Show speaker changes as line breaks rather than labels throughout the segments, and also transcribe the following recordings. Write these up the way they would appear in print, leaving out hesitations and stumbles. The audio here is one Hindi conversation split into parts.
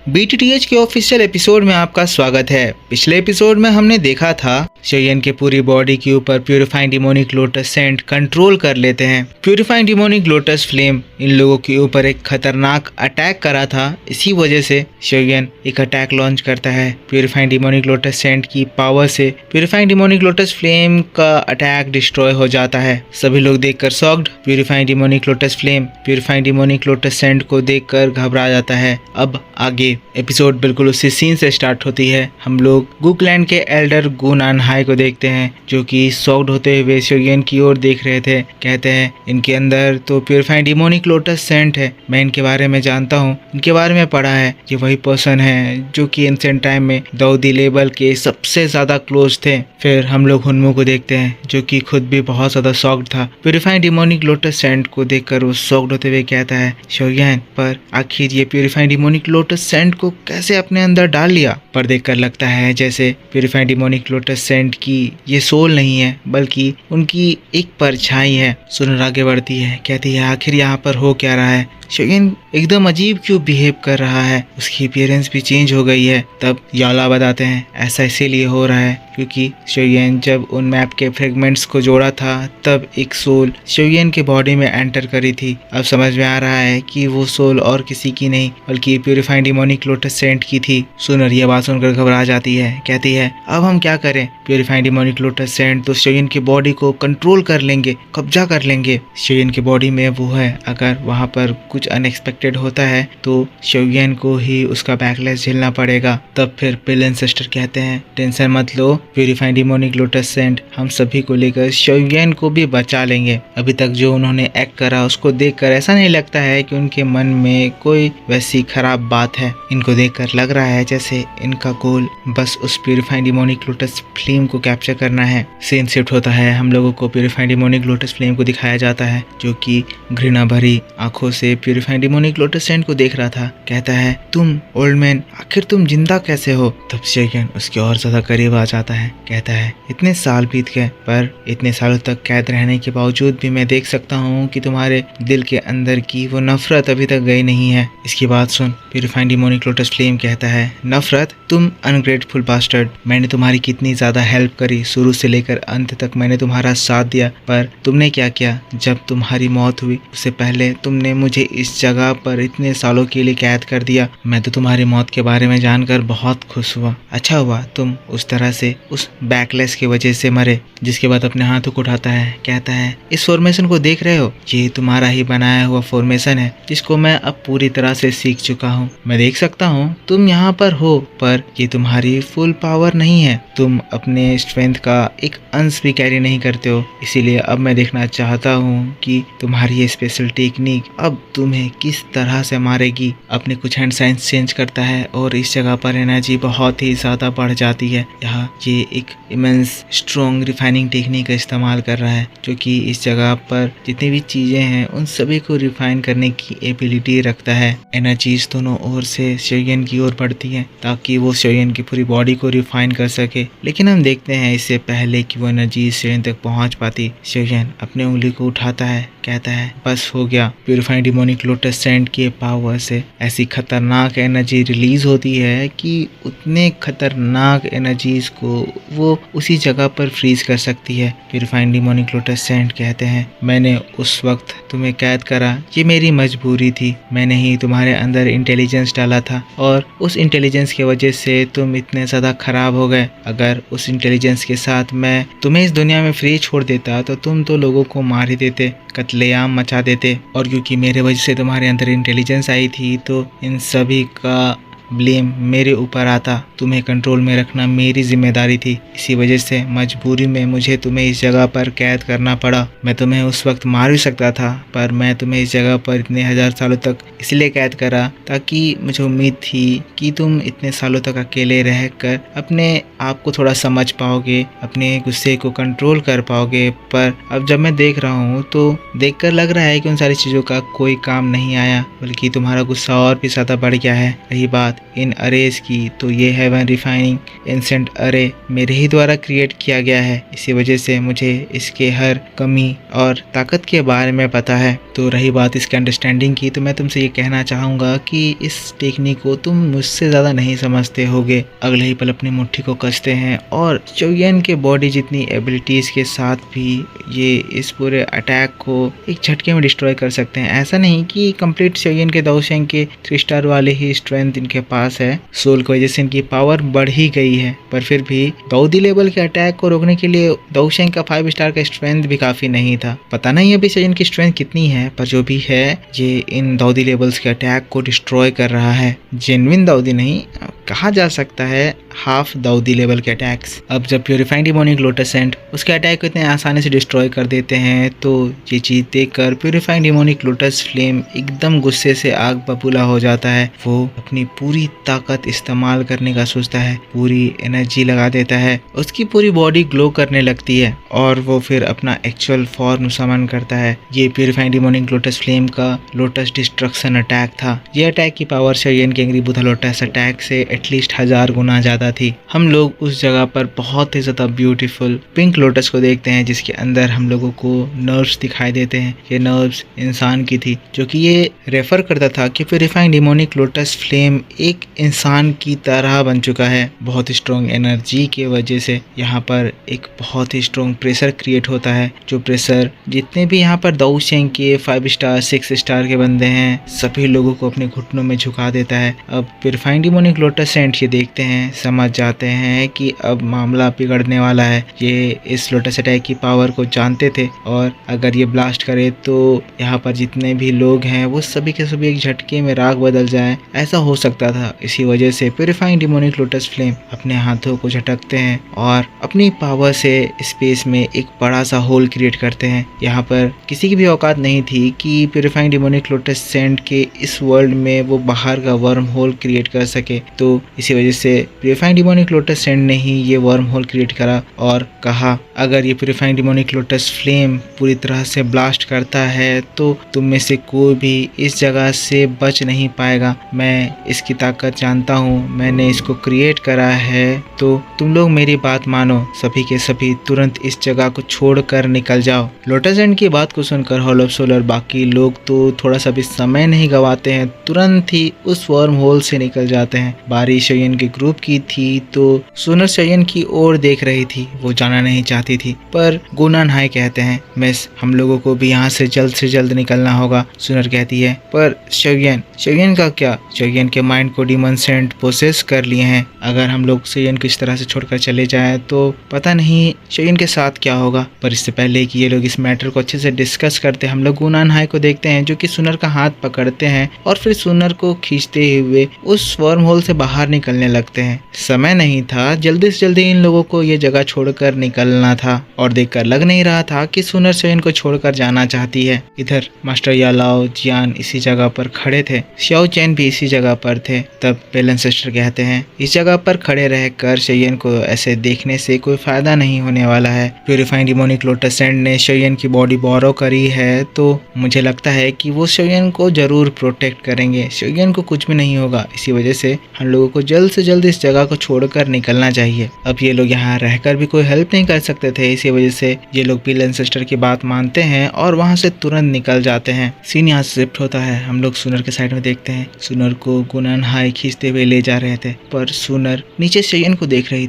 बीटीटीएच के ऑफिशियल एपिसोड में आपका स्वागत है। पिछले एपिसोड में हमने देखा था शोयन के पूरी बॉडी के ऊपर purifying demonic lotus scent control कर लेते हैं। प्यूरिफाइंग डिमोनिक लोटस फ्लेम इन लोगों के ऊपर एक खतरनाक अटैक करा था। इसी वजह से शोयन एक अटैक लॉन्च करता है प्यूरिफाइंग डिमोनिक लोटस सेंट की पावर से। प्यूरिफाइंग डिमोनिक लोटस फ्लेम का अटैक डिस्ट्रॉय हो जाता है। सभी लोग देखकर shocked. Purifying demonic lotus flame purifying demonic lotus saint को देखकर घबरा जाता है। अब आगे एपिसोड बिल्कुल उसी सीन से स्टार्ट होती है। हम लोग गुकलैंड के एल्डर गुनान हाई को देखते हैं, जो कि शॉक्ड होते हुए शोयन की ओर देख रहे थे। कहते हैं इनके अंदर तो प्यूरिफाइंग डिमोनिक लोटस सेंट है, मैं इनके बारे में जानता हूँ, इनके बारे में पढ़ा है। ये वही पर्सन है जो कि एंशिएंट टाइम में दाऊदी लेबल के सबसे ज्यादा क्लोज थे। फिर हम लोग हुनमो को देखते हैं, जो कि खुद भी बहुत ज्यादा शॉक्ड था। प्यूरिफाइंग डिमोनिक लोटस सेंट को देखकर वो शॉक्ड होते हुए कहता है शोयन, पर आखिर ये प्यूरिफाइंग डिमोनिक लोटस सेंट को कैसे अपने अंदर डाल लिया? पर देखकर लगता है जैसे प्यूरिफाइंग डिमोनिक लोटस सेंट की ये सोल नहीं है, बल्कि उनकी एक परछाई है। सुनर आगे बढ़ती है, कहती है आखिर यहाँ पर हो क्या रहा है? शोयन एकदम अजीब क्यों बिहेव कर रहा है? उसकी अपीयरेंस भी चेंज हो गई है। तब याला बताते हैं ऐसा इसीलिए हो रहा है क्योंकि शोयन जब उन मैप के फ्रेगमेंट्स को जोड़ा था तब एक सोल शोयन के बॉडी में एंटर करी थी। अब समझ में आ रहा है कि वो सोल और किसी की नहीं बल्कि प्यूरिफाइंग डिमोनिक लोटस सेंट की थी। सुनर ये बात सुनकर घबरा जाती है, कहती है अब हम क्या करें? प्यूरिफाइंग डिमोनिक लोटस सेंट तो शोयन की बॉडी को कंट्रोल कर लेंगे, कब्जा कर लेंगे। शोयन की बॉडी में वो है, अगर वहाँ पर कुछ अनएक्सपेक्टेड होता है तो शोयन को ही उसका बैकलैश झेलना पड़ेगा। तब फिर पिल एंसेस्टर कहते हैं टेंशन मत लो प्यूरिफाइंग डिमोनिक लोटस सेंट, हम सभी को लेकर शोयन को भी बचा लेंगे। अभी तक जो उन्होंने एक्ट करा उसको देखकर ऐसा नहीं लगता है कि उनके मन में कोई वैसी खराब बात है। इनको देखकर लग रहा है जैसे इनका गोल बस उस प्यूरिफाइंग डिमोनिक लोटस फ्लेम को कैप्चर करना है। सीन शिफ्ट होता है, हम लोगों को प्यूरिफाइंग डिमोनिक लोटस फ्लेम को दिखाया जाता है, जो कि घृणा भरी आंखों से प्यूरिफाइंग डिमोनिक लोटस सेंट को देख रहा था। कहता है तुम ओल्ड मैन, आखिर तुम जिंदा कैसे हो? तब शोयन उसके और ज्यादा करीब आ जाता है। कहता है इतने साल बीत गए, पर इतने सालों तक कैद रहने के बावजूद भी मैं देख सकता हूँ कि तुम्हारे दिल के अंदर की वो नफरत अभी तक गई नहीं है। इसकी बात सुन प्यूरिफाइंग डिमोनिक लोटस फ्लेम कहता है नफरत? तुम अनग्रेटफुल बास्टर्ड, मैंने तुम्हारी कितनी ज्यादा हेल्प करी, शुरू से लेकर अंत तक मैंने तुम्हारा साथ दिया, पर तुमने क्या किया? जब तुम्हारी मौत हुई उससे पहले तुमने मुझे इस जगह पर इतने सालों के लिए कैद कर दिया। मैं तो तुम्हारी मौत के बारे में जानकर बहुत खुश हुआ। अच्छा हुआ तुम उस तरह से उस बैकलेस की वजह से मरे। जिसके बाद अपने हाथों को उठाता है, कहता है इस फॉर्मेशन को देख रहे हो? ये तुम्हारा ही बनाया हुआ फॉर्मेशन है, जिसको मैं अब पूरी तरह से सीख चुका हूँ। मैं देख सकता हूँ तुम यहाँ पर हो, पर ये तुम्हारी फुल पावर नहीं है। तुम अपने स्ट्रेंथ का एक अंश भी कैरी नहीं करते हो। इसीलिए अब मैं देखना चाहता हूँ कि तुम्हारी ये स्पेशल टेक्निक अब तुम्हें किस तरह से मारेगी। अपने कुछ हैंड साइंस चेंज करता है और इस जगह पर एनर्जी बहुत ही ज्यादा बढ़ जाती है। यहाँ ये एक इमेंस स्ट्रॉन्ग रिफाइनिंग टेक्निक का इस्तेमाल कर रहा है, जो कि इस जगह पर जितनी भी चीजें हैं उन सभी को रिफाइन करने की एबिलिटी रखता है। एनर्जीज दोनों ओर से शोयन की ओर बढ़ती है ताकि वो शोयन की पूरी बॉडी को रिफाइन कर सके। लेकिन हम देखते हैं इससे पहले कि वो एनर्जी शोयन तक पहुंच पाती, शोयन अपने उंगली को उठाता है, कहता है बस हो गया। प्यूरिफाइंग डिमोनिक लोटस सेंट के पावर से ऐसी खतरनाक एनर्जी रिलीज होती है कि उतने खतरनाक एनर्जीज को वो उसी जगह पर फ्रीज कर सकती है। प्यूरिफाइंग डिमोनिक लोटस सेंट कहते हैं मैंने उस वक्त तुम्हें कैद करा, ये मेरी मजबूरी थी। मैंने ही तुम्हारे अंदर इंटेलिजेंस डाला था और उस इंटेलिजेंस की वजह से तुम इतने ज़्यादा खराब हो गए। अगर उस इंटेलिजेंस के साथ मैं तुम्हें इस दुनिया में फ्री छोड़ देता तो तुम तो लोगों को मार ही देते, कत्लेआम मचा देते। और क्योंकि मेरे वजह से तुम्हारे अंदर इंटेलिजेंस आई थी तो इन सभी का ब्लेम मेरे ऊपर आता। तुम्हें कंट्रोल में रखना मेरी जिम्मेदारी थी। इसी वजह से मजबूरी में मुझे तुम्हें इस जगह पर कैद करना पड़ा। मैं तुम्हें उस वक्त मार भी सकता था, पर मैं तुम्हें इस जगह पर इतने 1000 सालों तक इसलिए कैद करा ताकि मुझे उम्मीद थी कि तुम इतने सालों तक अकेले रहकर अपने आपको थोड़ा समझ पाओगे, अपने गुस्से को कंट्रोल कर पाओगे। पर अब जब मैं देख रहा हूँ तो देखकर लग रहा है कि उन सारी चीज़ों का कोई काम नहीं आया, बल्कि तुम्हारा गुस्सा और भी ज़्यादा बढ़ गया है। रही बात इन अरेज की, तो ये हेवन रिफाइनिंग एंसेंट अरे मेरे ही द्वारा क्रिएट किया गया है। इसी वजह से मुझे इसके हर कमी और ताकत के बारे में पता है। तो रही बात इसके अंडरस्टैंडिंग की, तो मैं तुमसे ये कहना चाहूँगा कि इस टेक्निक को तुम मुझसे ज़्यादा नहीं समझते होगे। अगले ही पल अपनी मुट्ठी को कसते हैं और चोयन के बॉडी जितनी एबिलिटीज़ के साथ भी ये इस पूरे अटैक को एक झटके में डिस्ट्रॉय कर सकते हैं। ऐसा नहीं कि कंप्लीट चोयन के दाओशेंग के 3 स्टार वाले ही स्ट्रेंथ इनके पास है, सोल की वजह से इनकी पावर बढ़ ही गई है। पर फिर भी दाऊदी लेवल के अटैक को रोकने के लिए दाओशेंग का 5 स्टार का स्ट्रेंथ भी काफ़ी नहीं था। पता नहीं अभी चोयन की स्ट्रेंथ कितनी है, पर जो भी है ये इन दाऊदी लेवल्स के अटैक को डिस्ट्रॉय कर रहा है। जेन्युइन दाऊदी नहीं कहा जा सकता है, हाफ दाऊदी लेवल के अटैक्स। अब जब प्यूरिफाइंग डिमोनिक लोटस सेंट उसके अटैक को इतने आसानी से डिस्ट्रॉय कर देते हैं, तो ये चीज़ देखकर प्यूरिफाइंग डिमोनिक लोटस फ्लेम एकदम गुस्से से आग बबूला हो जाता है। वो अपनी पूरी ताकत इस्तेमाल करने का सोचता है, पूरी एनर्जी लगा देता है, उसकी पूरी बॉडी ग्लो करने लगती है और वो फिर अपना एक्चुअल फॉर्म समन करता है। ये प्यूरिफाइंग डिमोनिक लोटस फ्लेम का लोटस डिस्ट्रक्शन अटैक था। ये अटैक की पावर शोयन के एंग्री बुधा लोटस अटैक से एटलीस्ट 1000 गुना ज़्यादा थी। हम लोग उस जगह पर बहुत ही ज़्यादा ब्यूटीफुल पिंक लोटस को देखते हैं, जिसके अंदर हम लोगों को नर्व्स दिखाई देते हैं। ये नर्व्स इंसान की थी, जो कि ये रेफर करता था कि प्यूरिफाइंग डिमोनिक लोटस फ्लेम एक इंसान की तरह बन चुका है। बहुत स्ट्रॉन्ग एनर्जी की वजह से यहाँ पर एक बहुत ही स्ट्रॉन्ग प्रेशर क्रिएट होता है, जो प्रेशर जितने भी यहाँ पर दाओशेंग के 5 स्टार 6 स्टार के बंदे हैं, सभी लोगों को अपने घुटनों में झुका देता है। अब प्यूरिफाइंग डिमोनिक लोटस सेंट ये देखते हैं, समझ जाते हैं कि अब मामला बिगड़ने वाला है। ये इस लोटस अटैक की पावर को जानते थे और अगर ये ब्लास्ट करे तो यहाँ पर जितने भी लोग हैं वो सभी के सभी एक झटके में राख बदल जाए, ऐसा हो सकता था। इसी वजह से प्यूरिफाइंग डिमोनिक लोटस फ्लेम अपने हाथों को झटकते हैं और अपनी पावर से स्पेस में एक बड़ा सा होल क्रिएट करते हैं। यहाँ पर किसी की भी औकात नहीं थी कि प्यूरिफाइंग डिमोनिक लोटस सेंट के इस वर्ल्ड में वो बाहर का वर्म होल क्रिएट कर सके। तो इसी वजह से प्यूरिफाइंग डिमोनिक लोटस सेंट ने ही ये वर्म होल क्रिएट करा और कहा, अगर ये प्यूरिफाइंग डिमोनिक लोटस फ्लेम पूरी तरह से ब्लास्ट करता है तो तुम में से कोई भी इस जगह से बच नहीं पाएगा। मैं इसकी ताकत जानता हूँ, मैंने इसको क्रिएट करा है, तो तुम लोग मेरी बात मानो, सभी के सभी तुरंत इस जगह को छोड़कर निकल जाओ। लोटस एंड की बात को सुनकर हॉल ऑफ सोल और बाकी लोग तो थोड़ा सा भी समय नहीं गवाते हैं, तुरंत ही उस वर्म होल से निकल जाते हैं। बारी शोयन के ग्रुप की थी तो सुनर शोयन की ओर देख रही थी, वो जाना नहीं चाहती थी, पर गुनान हाई कहते हैं, मिस हम लोगों को भी यहाँ से जल्द निकलना होगा। सुनर कहती है, पर शोयन का क्या? शोयन के माइंड को डीमन सेंट पोसेस कर लिए हैं। अगर हम लोग शोयन को इस तरह से छोड़कर चले जाएं तो पता नहीं शोयन के साथ क्या होगा। पर इससे पहले कि ये लोग इस मैटर को अच्छे से डिस्कस करते, हम लोग गुनान हाई को देखते हैं, जो कि सुनर का हाथ पकड़ते हैं और फिर सुनर को खींचते हुए उस वर्म होल से बाहर निकलने लगते हैं। समय नहीं था, जल्दी से जल्दी इन लोगों को ये जगह छोड़कर निकलना था और देखकर लग नहीं रहा था कि सुनर शोयन को छोड़कर जाना चाहती है। इधर मास्टर यालाओ जियान इसी जगह पर खड़े थे, श्याओ चैन भी इसी जगह पर थे। तब पेलन सिस्टर कहते हैं, इस जगह पर खड़े रहकर शोयन को ऐसे देखने से कोई फायदा नहीं होने वाला है। प्यूरिफाइंग डिमोनिक लोटस सेंट ने शोयन की बॉडी बोरो करी है, तो मुझे लगता है कि वो शोयन को जरूर प्रोटेक्ट करेंगे, शोयन को कुछ भी नहीं होगा। इसी वजह से हम लोगों को जल्द से जल्द इस जगह को छोड़कर निकलना चाहिए। अब ये लोग यहाँ रहकर भी कोई हेल्प नहीं कर सकते थे, इसी वजह से ये लोग पेलन सिस्टर की बात मानते हैं और वहाँ से तुरंत निकल जाते हैं। सीन यहाँ से शिफ्ट होता है, हम लोग सुनर के साइड में देखते हैं। सुनर को गुनान हाई खींचते हुए ले जा रहे थे, पर सुनर नीचे शोयन को देख रही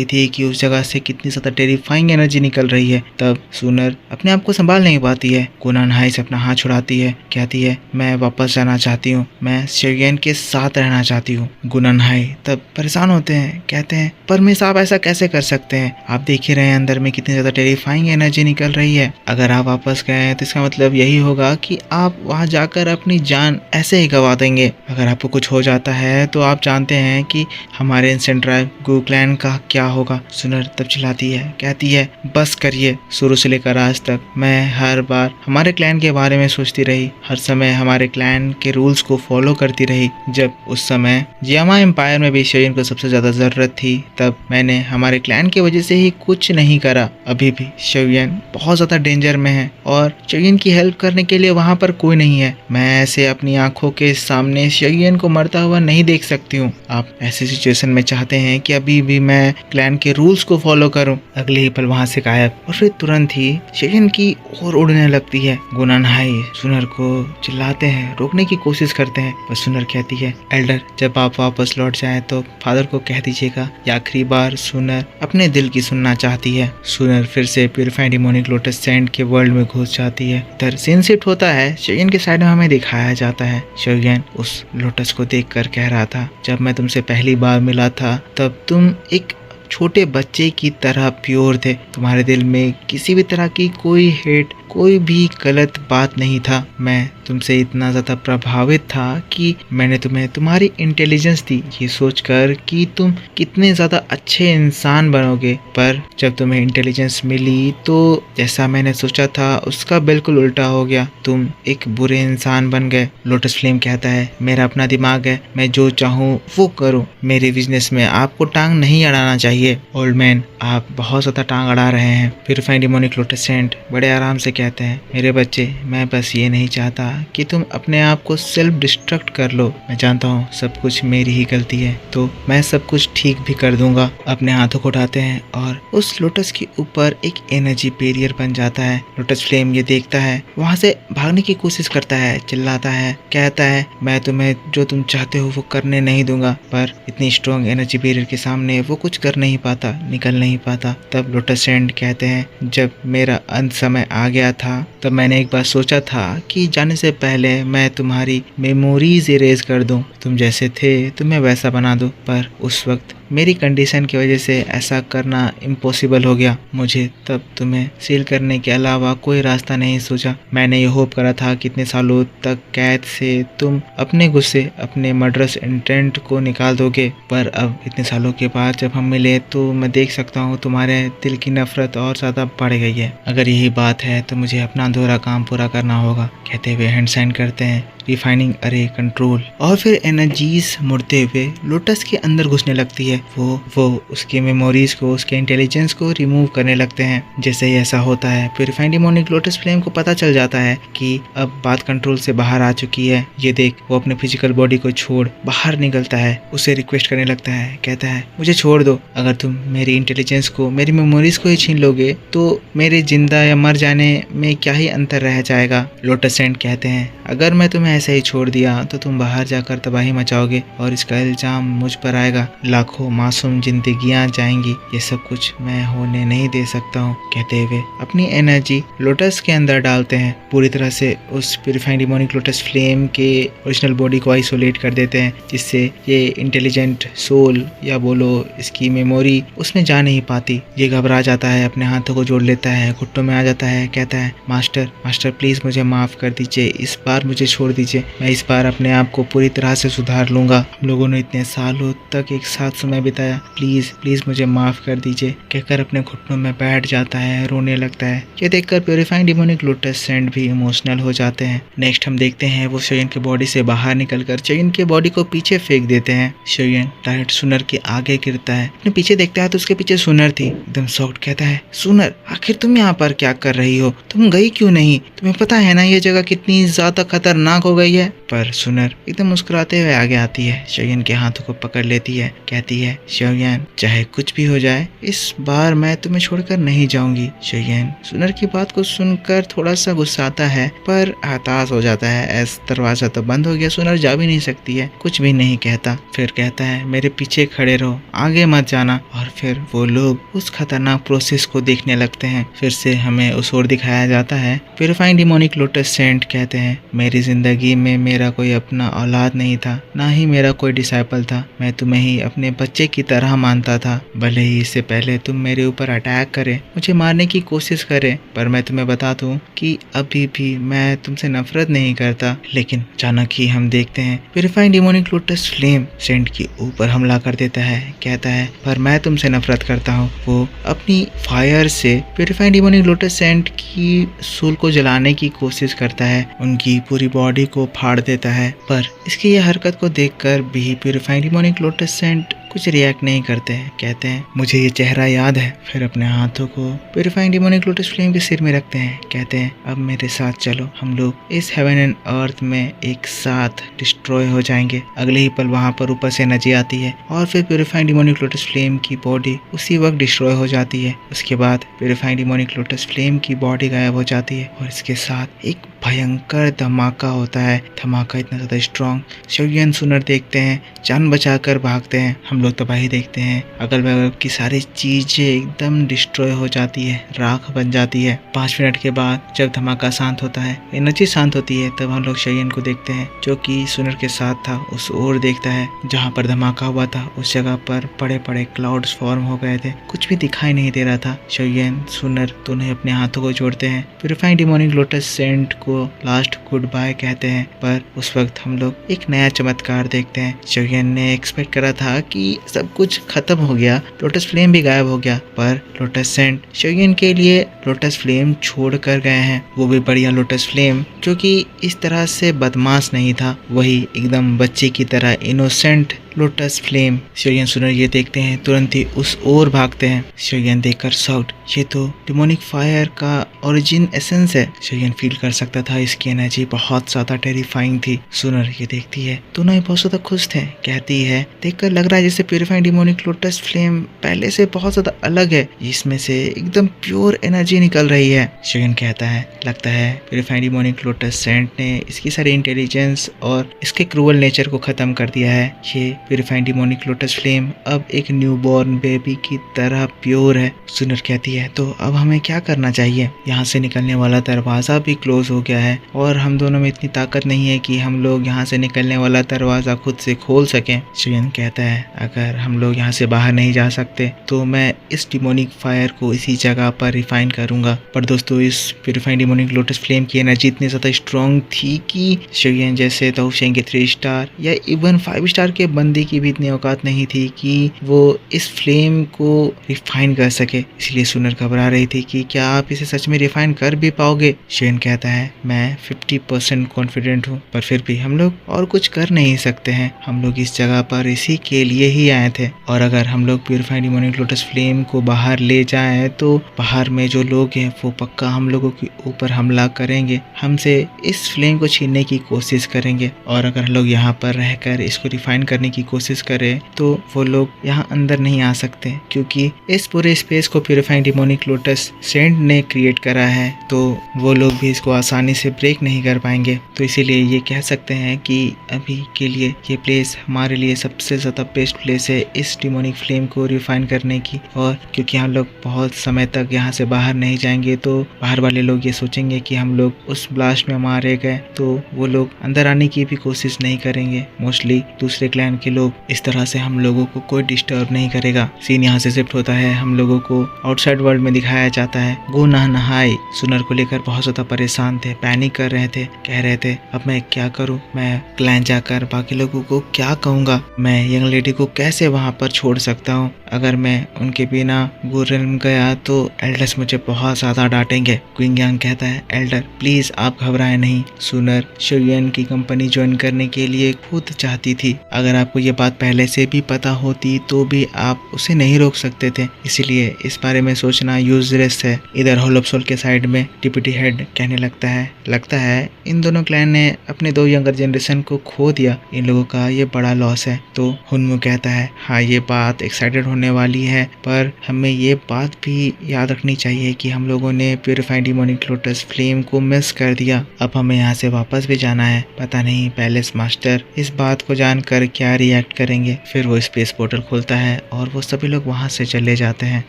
थी कि उस जगह से कितनी ज्यादा टेरिफाइंग एनर्जी निकल रही है। तब सुनर अपने आप को संभाल नहीं पाती है, गुनान हाई से अपना हाथ छुड़ाती है, कहती है, मैं वापस जाना चाहती हूँ, मैं शोयन के साथ रहना चाहती हूँ। गुनान हाई तब परेशान होते हैं, कहते हैं, पर मिस आप ऐसा कैसे कर सकते हैं? आप देख ही रहे हैं अंदर में कितनी ज़्यादा टेरिफाइंग एनर्जी निकल रही है। अगर आप वापस गए हैं तो इसका मतलब यही होगा कि आप वहाँ जाकर अपनी जान ऐसे ही गंवा देंगे। अगर आपको कुछ हो जाता है तो आप जानते हैं कि हमारे इंस्टेंट ड्राइव गो क्लैन का क्या होगा। सुनर तब चिल्लाती है, कहती है बस करिए। शुरू से लेकर आज तक मैं हर बार हमारे क्लैन के बारे में सोचती रही, हर समय हमारे क्लैन के रूल्स को फॉलो करती रही। जब उस समय जियामा एम्पायर में भी शोयन को सबसे ज्यादा जरूरत थी, तब मैंने हमारे क्लैन की वजह से ही कुछ नहीं करा। अभी भी शोयन बहुत ज्यादा डेंजर में है और शोयन की हेल्प करने के लिए वहाँ पर कोई नहीं है। मैं ऐसे अपनी आंखों के सामने शोयन को मरता हुआ नहीं देख सकती हूँ। आप ऐसी सिचुएशन में चाहते हैं कि अभी भी मैं क्लैन के रूल्स को फॉलो करूं। अगले ही पल वहां से गायब और फिर तुरंत ही शोयन की ओर उड़ने लगती है। गुनानहाई सुनर को चिल्लाते हैं, रोकने की कोशिश करते हैं, पर सुनर कहती है एल्डर जब आप वापस लौट जाए तो फादर को कह दीजिएगा। आखिरी बार सुनर अपने दिल की सुनना चाहती है। सुनर फिर से प्यूरिफाइड डिमोनिक लोटस सैंड के वर्ल्ड में घुस जाती है। इधर सीन शिफ्ट होता है, शोयन के साइड में हमें दिखाया जाता है। शोयन उस लोटस को देखकर कह रहा था, जब मैं तुमसे पहली बार मिला था तब तुम एक छोटे बच्चे की तरह प्योर थे। तुम्हारे दिल में किसी भी तरह की कोई हेट, कोई भी गलत बात नहीं था। मैं तुमसे इतना ज़्यादा प्रभावित था कि मैंने तुम्हें तुम्हारी इंटेलिजेंस दी, ये सोचकर कि तुम कितने ज़्यादा अच्छे इंसान बनोगे। पर जब तुम्हें इंटेलिजेंस मिली तो जैसा मैंने सोचा था उसका बिल्कुल उल्टा हो गया। तुम एक बुरे इंसान बन गए। लोटस फ्लेम कहता है मेरा अपना दिमाग है, मैं जो चाहूँ वो करूँ। मेरे बिजनेस में आपको टांग नहीं अड़ाना चाहिए। ओल्ड मैन आप बहुत ज़्यादा टांग अड़ा रहे हैं। प्यूरिफाइड डिमोनिक लोटस सैंड बड़े आराम से कहते हैं मेरे बच्चे मैं बस ये नहीं चाहता कि तुम अपने आप को सेल्फ डिस्ट्रक्ट कर लो। मैं जानता हूँ सब कुछ मेरी ही गलती है, तो मैं सब कुछ ठीक भी कर दूंगा। अपने हाथों को उठाते हैं और उस लोटस के ऊपर एक एनर्जी बैरियर बन जाता है। लोटस फ्लेम ये देखता है, वहाँ से भागने की कोशिश करता है, चिल्लाता है, कहता है मैं तुम्हें जो तुम चाहते हो वो करने नहीं दूंगा। पर इतनी स्ट्रॉन्ग एनर्जी बैरियर के सामने वो कुछ कर नहीं पाता, निकल नहीं पाता। तब लोटस सैंड कहते हैं जब मेरा अंत समय आ गया था तब मैंने एक बार सोचा था कि जाने से पहले मैं तुम्हारी मेमोरीज इरेज कर दूं, तुम जैसे थे तुम्हें वैसा बना दूं। पर उस वक्त मेरी कंडीशन की वजह से ऐसा करना इम्पॉसिबल हो गया। मुझे तब तुम्हें सील करने के अलावा कोई रास्ता नहीं सोचा। मैंने ये होप करा था कि इतने सालों तक कैद से तुम अपने गुस्से, अपने मर्डरस इंटेंट को निकाल दोगे। पर अब इतने सालों के बाद जब हम मिले तो मैं देख सकता हूँ तुम्हारे दिल की नफरत और ज़्यादा बढ़ गई है। अगर यही बात है तो मुझे अपना अधूरा काम पूरा करना होगा। कहते हुए हैंड साइन करते हैं रिफाइनिंग अरे कंट्रोल, और फिर एनर्जीज मुड़ते हुए लोटस के अंदर घुसने लगती है। वो उसकी मेमोरीज को, उसके इंटेलिजेंस को रिमूव करने लगते हैं। जैसे ही ऐसा होता है प्यूरिफाइड डिमोनिक लोटस फ्लेम को पता चल जाता है कि अब बात कंट्रोल से बाहर आ चुकी है। ये देख वो अपने फिजिकल बॉडी को छोड़ बाहर निकलता है, उसे रिक्वेस्ट करने लगता है, कहता है मुझे छोड़ दो। अगर तुम मेरी इंटेलिजेंस को, मेरी मेमोरीज को ही छीन लोगे तो मेरे जिंदा या मर जाने में क्या ही अंतर रह जाएगा। लोटस सैंड कहते हैं अगर मैं तुम्हें ऐसे ही छोड़ दिया तो तुम बाहर जाकर तबाही मचाओगे और इसका इल्जाम मुझ पर आएगा। लाखों मासूम जिंदगियां जाएंगी। ये सब कुछ मैं होने नहीं दे सकता हूँ। कहते हुए अपनी एनर्जी लोटस के अंदर डालते हैं, पूरी तरह से उस प्यूरिफाइड डिमोनिक लोटस फ्लेम के ओरिजिनल बॉडी को आइसोलेट कर देते हैं, जिससे ये इंटेलिजेंट सोल या बोलो इसकी मेमोरी उसमें जा नहीं पाती। ये घबरा जाता है, अपने हाथों को जोड़ लेता है, घुटनों में आ जाता है, कहता है मास्टर प्लीज मुझे माफ कर दीजिए, इस बार मुझे छोड़ दीजिए, मैं इस बार अपने आप को पूरी तरह से सुधार लूंगा। हम लोगों ने इतने सालों तक एक साथ समय बिताया, प्लीज मुझे माफ कर दीजिए, कहकर अपने घुटनों में बैठ जाता है, रोने लगता है। ये देखकर प्यूरिफाइड डिमोनिक लोटस सैंड भी इमोशनल हो जाते हैं। नेक्स्ट हम देखते हैं वो शोयन के बॉडी से बाहर निकलकर शोयन के बॉडी को पीछे फेंक देते हैं। शोयन डायरेक्ट सुनर के आगे गिरता है, अपने पीछे देखता है तो उसके पीछे सुनर थी। एकदम शॉक्ड कहता है सुनर आखिर तुम यहाँ पर क्या कर रही हो, तुम गई क्यों नहीं? तुम्हें पता है ना ये जगह कितनी ज्यादा खतरनाक हो गई है। पर सुनर एकदम मुस्कुराते हुए आगे आती है, शोयन के हाथों को पकड़ लेती है, कहती है शोयन चाहे कुछ भी हो जाए इस बार मैं तुम्हें छोड़कर नहीं जाऊंगी। शोयन सुनर की बात को सुनकर थोड़ा सा गुस्साता है पर हताश हो जाता है। ऐसा दरवाजा तो बंद हो गया, सुनर जा भी नहीं सकती है, कुछ भी नहीं कहता। फिर कहता है मेरे पीछे खड़े रहो, आगे मत जाना। और फिर वो लोग उस खतरनाक प्रोसेस को देखने लगते हैं। फिर से हमें उस ओर दिखाया जाता है। प्यूरिफाइड डिमोनिक लोटस सैंड कहते हैं मेरी जिंदगी में मेरा मेरा कोई अपना औलाद नहीं था, ना ही मेरा कोई डिसाइपल था। मैं तुम्हें ही अपने बच्चे की तरह मानता था। भले ही इससे पहले तुम मेरे ऊपर अटैक करे, मुझे मारने की कोशिश करे, पर मैं तुम्हें बता दूं कि अभी भी मैं तुमसे नफरत नहीं करता। लेकिन अचानक ही हम देखते हैं purifying demonic lotus flame saint के ऊपर हमला कर देता है। कहता है पर मैं तुमसे नफरत करता हूँ। वो अपनी फायर से प्यूरिफाइंग डिमोनिक लोटस सेंट की सूल को जलाने की कोशिश करता है, उनकी पूरी बॉडी को फाड़ देता है। पर इसकी यह हरकत को देखकर भी प्यूरिफाइंग डिमोनिक लोटस सेंट कुछ रिएक्ट नहीं करते हैं। कहते हैं मुझे ये चेहरा याद है। फिर अपने हाथों को प्यूरिफाइंग डिमोनिक लोटस फ्लेम के सिर में रखते हैं। कहते हैं अब मेरे साथ चलो, हम लोग इस हेवन एंड अर्थ में एक साथ डिस्ट्रॉय हो जाएंगे। अगले ही पल वहां पर ऊपर से एनर्जी आती है और फिर प्यूरिफाइंग डिमोनिक लोटस फ्लेम की बॉडी उसी वक्त डिस्ट्रॉय हो जाती है। उसके बाद प्यूरिफाइंग डिमोनिक लोटस फ्लेम की बॉडी गायब हो जाती है और इसके साथ एक भयंकर धमाका होता है। धमाका इतना ज्यादा स्ट्रॉन्ग, शोयन सुनर देखते हैं, जान बचाकर भागते हैं। हम लोग तबाही देखते हैं, अगल बगल की सारी चीजें एकदम डिस्ट्रॉय हो जाती है, राख बन जाती है। 5 मिनट के बाद जब धमाका शांत होता है, एनर्जी शांत होती है, तब हम लोग शोयन को देखते हैं जो कि सुनर के साथ था। उस ओर देखता है जहाँ पर धमाका हुआ था, उस जगह पर बड़े बड़े क्लाउड्स फॉर्म हो गए थे, कुछ भी दिखाई नहीं दे रहा था। शोयन सुनर दोनों अपने हाथों को जोड़ते हैं, प्यूरिफाइंग डिमोनिक लोटस सेंट को लास्ट गुड बाय कहते हैं। पर उस वक्त हम लोग एक नया चमत्कार देखते हैं। शोयन ने एक्सपेक्ट करा था कि सब कुछ खत्म हो गया, लोटस फ्लेम भी गायब हो गया, पर लोटस सेंट शोयन के लिए लोटस फ्लेम छोड़ कर गए हैं। वो भी बढ़िया लोटस फ्लेम जो कि इस तरह से बदमाश नहीं था, वही एकदम बच्चे की तरह इनोसेंट लोटस फ्लेम। शोयन सुनर ये देखते हैं, तुरंत ही उस ओर भागते हैं। शोयन देखकर शॉक्ड, ये तो डिमोनिक फायर का ओरिजिन एसेंस है। शोयन फील कर सकता था इसकी एनर्जी बहुत ज्यादा टेरिफाइंग थी। सुनर ये देखती है, दोनों ही बहुत ज्यादा खुश थे। कहती है देखकर लग रहा है जैसे प्यूरिफाइंग डिमोनिक लोटस फ्लेम पहले से बहुत ज्यादा अलग है, इसमें से एकदम प्योर एनर्जी निकल रही है। शोयन कहता है लगता है प्यूरिफाइंग डिमोनिक लोटस सेंट ने इसकी सारी इंटेलिजेंस और इसके क्रूअल नेचर को खत्म कर दिया है। ये प्यूरिफाइंग डिमोनिक लोटस फ्लेम अब एक न्यूबॉर्न बेबी की तरह प्योर है। सुनर कहती है तो अब हमें क्या करना चाहिए? यहाँ से निकलने वाला दरवाजा भी क्लोज हो गया है और हम दोनों में इतनी ताकत नहीं है कि हम लोग यहाँ से निकलने वाला दरवाजा खुद से खोल सकें। शोयन कहता है अगर हम लोग यहाँ से बाहर नहीं जा सकते तो मैं इस डिमोनिक फायर को इसी जगह पर रिफाइन करूंगा। पर दोस्तों इस प्यूरिफाइंग डिमोनिक लोटस फ्लेम की एनर्जी इतनी ज्यादा स्ट्रॉन्ग थी कि शोयन जैसे ताओशेंग के 3 स्टार या इवन 5 स्टार के बंदे की भी इतनी औकात नहीं थी कि वो इस फ्लेम को रिफाइन कर सके। इसलिए सुनर घबरा रही थी कि क्या आप इसे सच में रिफाइन कर भी पाओगे। शोयन कहता है मैं 50% कॉन्फिडेंट हूँ, पर फिर भी हम लोग और कुछ कर नहीं सकते हैं। हम लोग इस जगह पर इसी के लिए ही आए थे और अगर हम लोग प्यूरिफाइंग डिमोनिक लोटस फ्लेम को बाहर ले जाएं तो बाहर में जो लोग हैं वो पक्का हम लोगों के ऊपर हमला करेंगे, हमसे इस फ्लेम को छीनने की कोशिश करेंगे। और अगर हम लोग यहाँ पर रहकर इसको रिफाइन करने की कोशिश करें तो वो लोग यहाँ अंदर नहीं आ सकते, क्योंकि इस पूरे स्पेस को प्यूरिफाइंग डिमोनिक लोटस सेंट ने क्रिएट करा है, तो वो लोग भी इसको आसानी से ब्रेक नहीं कर पाएंगे। तो इसीलिए ये कह सकते हैं कि अभी के लिए ये प्लेस हमारे लिए सबसे ज़्यादा बेस्ट प्लेस है इस डिमोनिक फ्लेम को रिफाइन करने की। और क्योंकि हम लोग बहुत समय तक यहाँ से बाहर नहीं जाएंगे तो बाहर वाले लोग ये सोचेंगे कि हम लोग उस ब्लास्ट में मारे गए, तो वो लोग अंदर आने की भी कोशिश नहीं करेंगे। मोस्टली दूसरे क्लैन के लोग, इस तरह से हम लोगों को कोई डिस्टर्ब नहीं करेगा। सीन यहाँ से शिफ्ट होता है, हम लोगों को आउटसाइड वर्ल्ड में दिखाया जाता है। गो नहाई सुनर को लेकर बहुत ज्यादा परेशान थे, पैनिक कर रहे थे, कह रहे थे अब मैं क्या करूं, मैं क्लैन जाकर बाकी लोगों को क्या कहूंगा, मैं यंग लेडी को कैसे वहां पर छोड़ सकता हूं, अगर मैं उनके बिना गुरेन गया तो एल्डर्स मुझे बहुत ज्यादा डांटेंगे। क्वीन यांग कहता है एल्डर प्लीज आप घबराए नहीं, सुनर शोयन की कंपनी ज्वाइन करने के लिए खुद चाहती थी, अगर आपको ये बात पहले से भी पता होती तो भी आप उसे नहीं रोक सकते थे, इसलिए इस बारे में सोचना यूजलेस है। इधर होल ऑफ सोल के साइड में डिप्टी हेड कहने लगता है इन दोनों क्लैन ने अपने 2 यंगर जनरेशन को खो दिया, इन लोगों का ये बड़ा लॉस है। तो हुनमू कहता है हाँ ये बात एक्साइटेड होने वाली है, पर हमें ये बात भी याद रखनी चाहिए कि हम लोगों ने प्यूरिफाइंग डिमोनिक लोटस फ्लेम को मिस कर दिया, अब हमें यहाँ से वापस भी जाना है। पता नहीं पैलेस मास्टर इस बात को जानकर क्या रिएक्ट करेंगे। फिर वो स्पेस पोर्टल खोलता है और वो सभी लोग वहाँ से चले जाते हैं।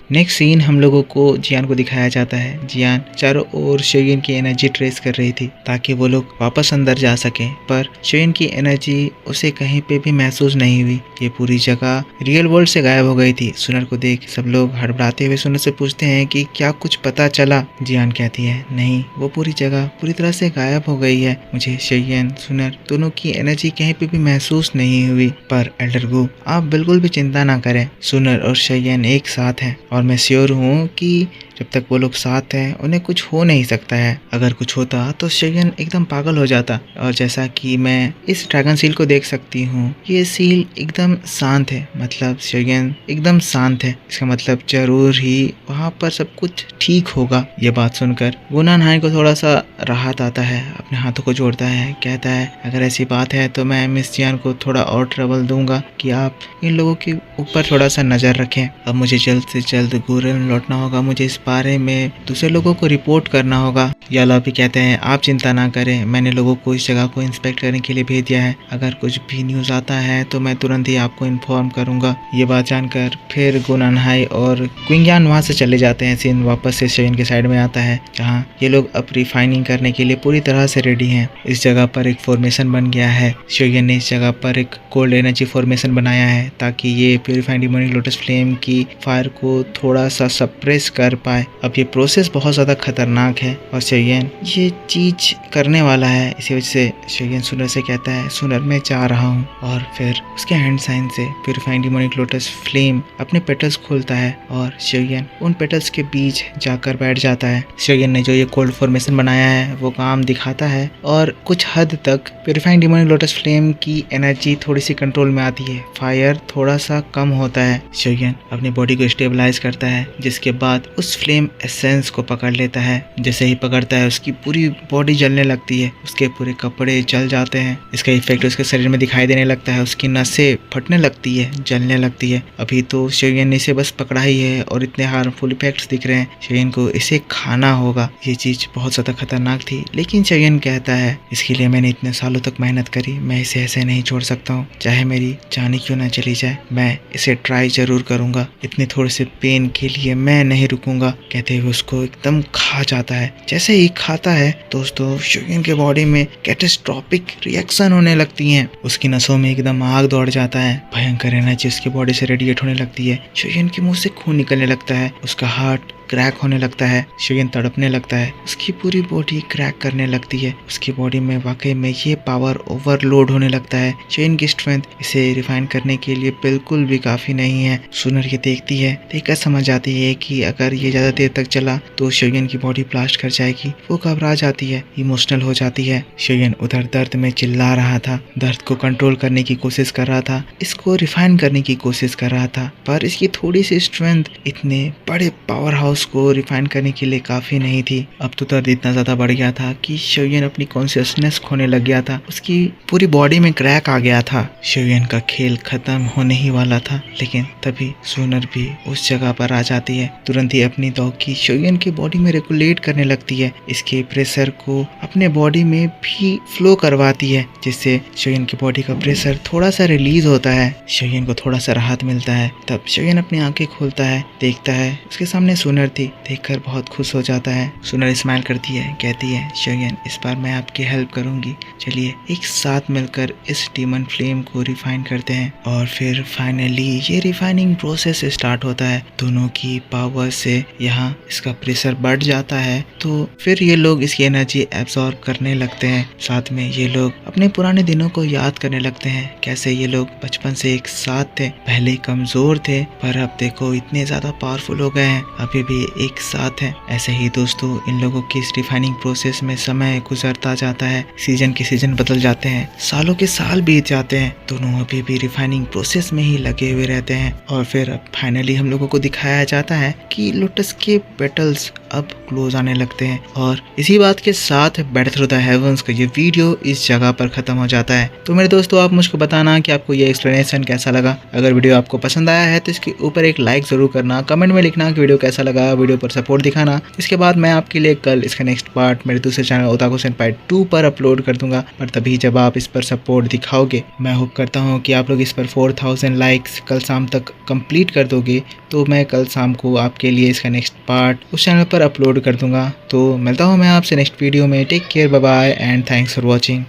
नेक्स्ट सीन हम लोगों को जियान को दिखाया जाता है। जियान चारों ओर शोयन की एनर्जी ट्रेस कर रही थी ताकि वो लोग वापस अंदर जा सके, पर शोयन की एनर्जी उसे कहीं पे भी महसूस नहीं हुई। ये पूरी जगह रियल वर्ल्ड से गायब हो गई थी। सुनर को देख सब लोग हड़बड़ाते हुए सुनर से पूछते हैं कि क्या कुछ पता चला। जियान कहती है नहीं, वो पूरी जगह पूरी तरह से गायब हो गई है। मुझे शोयन सुनर दोनों की एनर्जी कहीं पे भी महसूस नहीं हुई। पर एल्डर गु आप बिल्कुल भी चिंता ना करें, सुनर और शोयन एक साथ हैं और मैं श्योर हूँ कि जब तक वो लोग साथ हैं उन्हें कुछ हो नहीं सकता है। अगर कुछ होता तो शोयन एकदम पागल हो जाता। और जैसा कि मैं इस ड्रैगन सील को देख सकती हूँ, ये सील एकदम शांत है, मतलब शोयन एकदम शांत है। इसका मतलब जरूर ही वहाँ पर सब कुछ ठीक होगा। ये बात सुनकर गुनान हाई को थोड़ा सा राहत आता है, अपने हाथों को जोड़ता है, कहता है अगर ऐसी बात है तो मैं मिस जियान को थोड़ा और ट्रबल दूंगा कि आप इन लोगों के ऊपर थोड़ा सा नजर रखें। अब मुझे जल्द से जल्द गुरेल में लौटना होगा, मुझे इस बारे में दूसरे लोगों को रिपोर्ट करना होगा। याला भी कहते हैं आप चिंता ना करें, मैंने लोगों को इस जगह को इंस्पेक्ट करने के लिए भेज दिया है। अगर कुछ भी न्यूज़ आता है तो मैं तुरंत ही आपको इन्फॉर्म करूंगा। ये बात जानकर फिर गुनान हाई और क्विंगयान वहाँ से चले जाते हैं। सीन वापस से शोयन के साइड में आता है जहाँ ये लोग अब रिफाइनिंग करने के लिए पूरी तरह से रेडी हैं। इस जगह पर एक फॉर्मेशन बन गया है। शोयन ने इस जगह पर एक कोल्ड एनर्जी फॉर्मेशन बनाया है ताकि ये प्यूरिफाइंग डिमोनिक लोटस फ्लेम की फायर को थोड़ा सा सप्रेस कर पाए। अब ये प्रोसेस बहुत ज़्यादा खतरनाक है और शोयन ये चीज करने वाला है। इसी वजह से शोयन सुनर से कहता है सुनर मैं जा रहा हूँ, और फिर उसके हैंड साइन से प्यूरिफाइंग डिमोनिक लोटस फ्लेम अपने पेटल्स खोलता है और शोयन उन पेटल्स के बीच जाकर बैठ जाता है। शोयन ने जो ये कोल्ड फॉर्मेशन बनाया है वो काम दिखाता है और कुछ हद तक प्यूरिफाइंग डिमोनिक लोटस फ्लेम की एनर्जी थोड़ी सी कंट्रोल में आती है, फायर थोड़ा सा कम होता है। शोयन अपनी बॉडी को स्टेबलाइज करता है, जिसके बाद उस फ्लेम एसेंस को पकड़ लेता है। जैसे ही पकड़ता है उसकी पूरी बॉडी जलने लगती है, उसके पूरे कपड़े जल जाते हैं। इसका इफेक्ट उसके शरीर में दिखाई देने लगता है, उसकी नसें फटने लगती है, जलने लगती है। अभी तो शोयन ने इसे बस पकड़ा ही है और इतने हार्मफुल इफेक्ट्स दिख रहे हैं। शोयन को इसे खाना होगा। ये चीज बहुत ज्यादा खतरनाक थी, लेकिन शोयन कहता है इसके लिए मैंने इतने सालों तक मेहनत करी, मैं इसे ऐसे नहीं छोड़ सकता हूँ, चाहे मेरी जान क्यों ना चली जाए, मैं इसे ट्राई जरूर करूंगा। इतने थोड़े से पेन के लिए मैं नहीं रुकूंगा। कहते हुए उसको एकदम खा जाता है। जैसे ही खाता है दोस्तों शोयन के बॉडी में कैटास्ट्रोफिक रिएक्शन होने लगती हैं। उसकी नसों में एकदम आग दौड़ जाता है, भयंकर एनर्जी उसकी बॉडी से रेडिएट होने लगती है। शोयन के मुंह से खून निकलने लगता है, उसका हार्ट क्रैक होने लगता है, शोयन तड़पने लगता है, उसकी पूरी बॉडी क्रैक करने लगती है। उसकी बॉडी में वाकई में ये पावर ओवरलोड होने लगता है। शोयन की स्ट्रेंथ इसे रिफाइन करने के लिए बिल्कुल भी काफी नहीं है। सुनर ये देखती है, देखकर समझ जाती है कि अगर ये ज्यादा देर तक चला तो शोयन की बॉडी ब्लास्ट कर जाएगी। वो घबरा जाती है, इमोशनल हो जाती है। शोयन उधर दर्द में चिल्ला रहा था, दर्द को कंट्रोल करने की कोशिश कर रहा था, इसको रिफाइन करने की कोशिश कर रहा था, पर इसकी थोड़ी सी स्ट्रेंथ इतने बड़े पावर हाउस को रिफाइन करने के लिए काफी नहीं थी। अब तो दर्द इतना ज्यादा बढ़ गया था कि शोयन अपनी कॉन्शियसनेस खोने लग गया था, उसकी पूरी बॉडी में क्रैक आ गया था। शोयन का खेल खत्म होने ही वाला था, लेकिन तभी सुनर भी उस जगह पर आ जाती है। तुरंत ही अपनी दौकी शोयन की बॉडी में रेगुलेट करने लगती है, इसके प्रेशर को अपने बॉडी में भी फ्लो करवाती है, जिससे शोयन की बॉडी का प्रेशर थोड़ा सा रिलीज होता है। शोयन को थोड़ा सा राहत मिलता है। तब शोयन अपनी आंखें खोलता है, देखता है उसके सामने सुनर थी। देखकर बहुत खुश हो जाता है। सुनर स्माइल करती है, कहती है शोयन इस बार मैं आपकी हेल्प करूंगी, चलिए एक साथ मिलकर इस डीमन फ्लेम को रिफाइन करते हैं। और फिर फाइनली ये रिफाइनिंग प्रोसेस स्टार्ट होता है। दोनों की पावर से यहाँ इसका प्रेशर बढ़ जाता है, तो फिर ये लोग इसकी एनर्जी एब्जॉर्ब करने लगते हैं। साथ में ये लोग अपने पुराने दिनों को याद करने लगते हैं, कैसे ये लोग बचपन से एक साथ थे, पहले कमजोर थे पर अब देखो इतने ज्यादा पावरफुल हो गए हैं, अभी भी एक साथ है। ऐसे ही दोस्तों इन लोगों की इस रिफाइनिंग प्रोसेस में समय गुजरता जाता है, सीजन के सीजन बदल जाते हैं, सालों के साल बीत जाते हैं, दोनों अभी भी रिफाइनिंग प्रोसेस में ही लगे हुए रहते हैं। और फिर अब फाइनली हम लोगों को दिखाया जाता है कि लोटस के पेटल्स अब क्लोज आने लगते हैं। और इसी बात के साथ बैटल थ्रू द हेवंस का ये वीडियो इस जगह पर खत्म हो जाता है। तो मेरे दोस्तों आप मुझको बताना कि आपको ये एक्सप्लेनेशन कैसा लगा। अगर वीडियो आपको पसंद आया है तो इसके ऊपर एक लाइक जरूर करना, कमेंट में लिखना कि वीडियो कैसा लगा। लगा वीडियो पर सपोर्ट दिखाना। इसके बाद मैं आपके लिए कल इसका नेक्स्ट पार्ट मेरे दूसरे चैनल ओताकू सेनपाई 2 पर अपलोड कर दूंगा, पर तभी जब आप इस पर सपोर्ट दिखाओगे। मैं होप करता हूँ कि आप लोग इस पर 4000 लाइक्स कल शाम तक कंप्लीट कर दोगे, तो मैं कल शाम को आपके लिए इसका नेक्स्ट पार्ट उस चैनल पर अपलोड कर दूंगा। तो मिलता हूँ मैं आपसे नेक्स्ट वीडियो में। Take care, bye bye and thanks for watching.